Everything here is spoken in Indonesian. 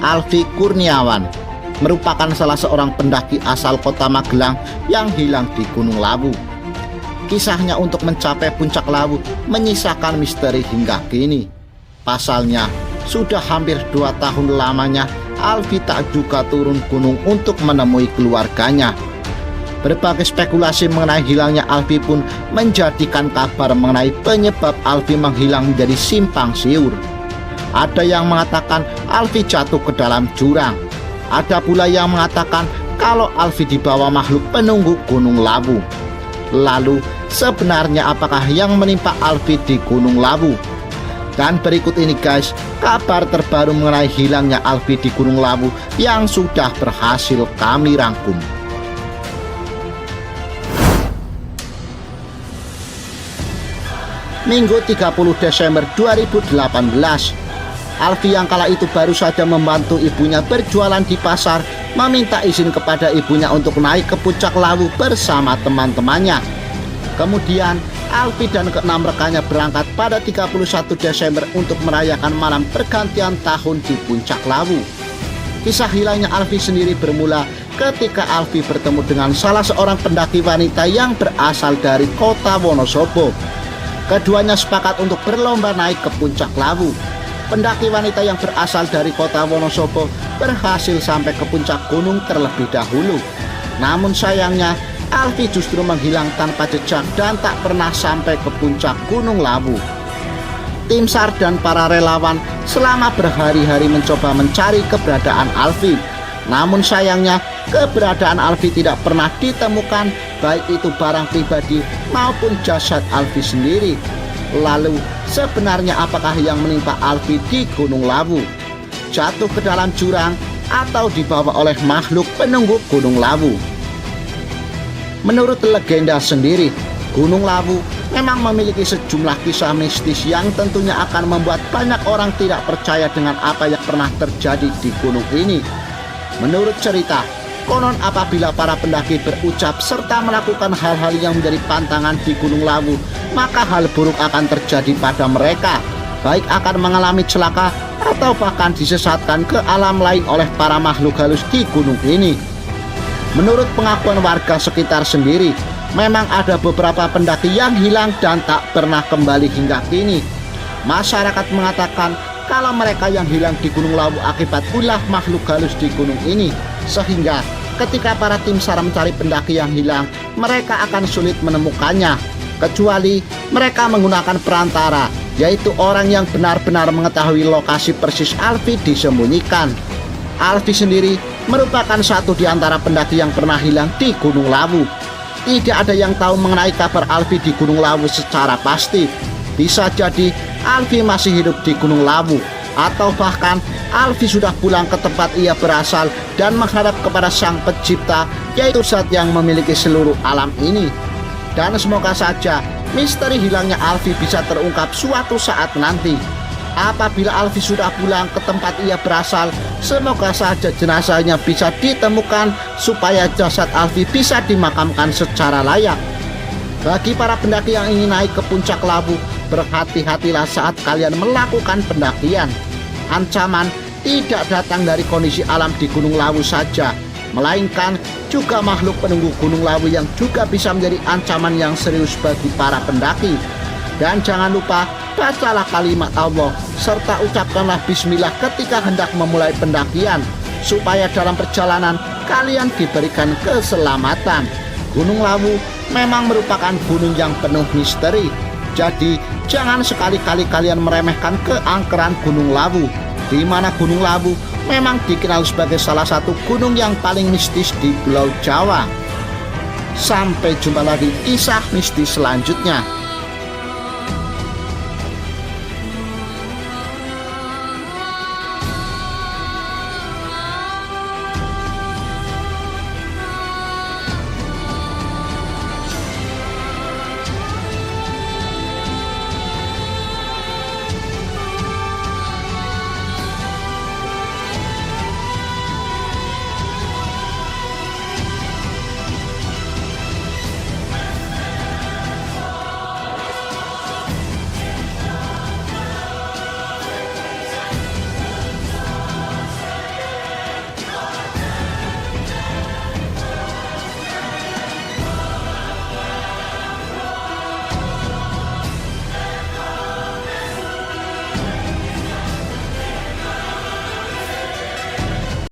Alfi Kurniawan merupakan salah seorang pendaki asal kota Magelang yang hilang di Gunung Lawu. Kisahnya untuk mencapai puncak Lawu menyisakan misteri hingga kini. Pasalnya, sudah hampir 2 tahun lamanya Alfi tak juga turun gunung untuk menemui keluarganya. Berbagai spekulasi mengenai hilangnya Alfi pun menjadikan kabar mengenai penyebab Alfi menghilang menjadi simpang siur. Ada yang mengatakan Alfi jatuh ke dalam jurang. Ada pula yang mengatakan kalau Alfi dibawa makhluk penunggu Gunung Lawu. Lalu sebenarnya apakah yang menimpa Alfi di Gunung Lawu? Dan berikut ini guys, kabar terbaru mengenai hilangnya Alfi di Gunung Lawu yang sudah berhasil kami rangkum. Minggu 30 Desember 2018, Alfi yang kala itu baru saja membantu ibunya berjualan di pasar meminta izin kepada ibunya untuk naik ke puncak Lawu bersama teman-temannya. Kemudian Alfi dan ke-6 rekannya berangkat pada 31 Desember untuk merayakan malam pergantian tahun di puncak Lawu. Kisah hilangnya Alfi sendiri bermula ketika Alfi bertemu dengan salah seorang pendaki wanita yang berasal dari kota Wonosobo. Keduanya sepakat untuk berlomba naik ke puncak Lawu. Pendaki wanita yang berasal dari kota Wonosobo berhasil sampai ke puncak gunung terlebih dahulu. Namun sayangnya Alfi justru menghilang tanpa jejak dan tak pernah sampai ke puncak Gunung Lawu. Tim SAR dan para relawan selama berhari-hari mencoba mencari keberadaan Alfi. Namun sayangnya keberadaan Alfi tidak pernah ditemukan, baik itu barang pribadi maupun jasad Alfi sendiri. Lalu sebenarnya apakah yang menimpa Alfi di Gunung Lawu? Jatuh ke dalam jurang atau dibawa oleh makhluk penunggu Gunung Lawu? Menurut legenda sendiri, Gunung Lawu memang memiliki sejumlah kisah mistis yang tentunya akan membuat banyak orang tidak percaya dengan apa yang pernah terjadi di gunung ini. Menurut cerita, konon apabila para pendaki berucap serta melakukan hal-hal yang menjadi pantangan di Gunung Lawu, maka hal buruk akan terjadi pada mereka, baik akan mengalami celaka atau bahkan disesatkan ke alam lain oleh para makhluk halus di gunung ini. Menurut pengakuan warga sekitar sendiri, memang ada beberapa pendaki yang hilang dan tak pernah kembali hingga kini. Masyarakat mengatakan kalau mereka yang hilang di Gunung Lawu akibat ulah makhluk halus di gunung ini, sehingga ketika para tim SAR mencari pendaki yang hilang, mereka akan sulit menemukannya, kecuali mereka menggunakan perantara, yaitu orang yang benar-benar mengetahui lokasi persis Alfi disembunyikan. Alfi sendiri merupakan satu di antara pendaki yang pernah hilang di Gunung Lawu. Tidak ada yang tahu mengenai kabar Alfi di Gunung Lawu secara pasti. Bisa jadi Alfi masih hidup di Gunung Lawu, atau bahkan Alfi sudah pulang ke tempat ia berasal dan menghadap kepada Sang Pencipta, yaitu Zat yang memiliki seluruh alam ini. Dan semoga saja misteri hilangnya Alfi bisa terungkap suatu saat nanti. Apabila Alfi sudah pulang ke tempat ia berasal, semoga saja jenazahnya bisa ditemukan supaya jasad Alfi bisa dimakamkan secara layak. Bagi para pendaki yang ingin naik ke puncak Lawu, berhati-hatilah saat kalian melakukan pendakian. Ancaman tidak datang dari kondisi alam di Gunung Lawu saja, melainkan juga makhluk penunggu Gunung Lawu yang juga bisa menjadi ancaman yang serius bagi para pendaki. Dan jangan lupa, bacalah kalimat Allah serta ucapkanlah bismillah ketika hendak memulai pendakian, supaya dalam perjalanan kalian diberikan keselamatan. Gunung Lawu memang merupakan gunung yang penuh misteri, jadi jangan sekali-kali kalian meremehkan keangkeran Gunung Lawu, di mana Gunung Lawu memang dikenal sebagai salah satu gunung yang paling mistis di Pulau Jawa. Sampai jumpa lagi kisah mistis selanjutnya.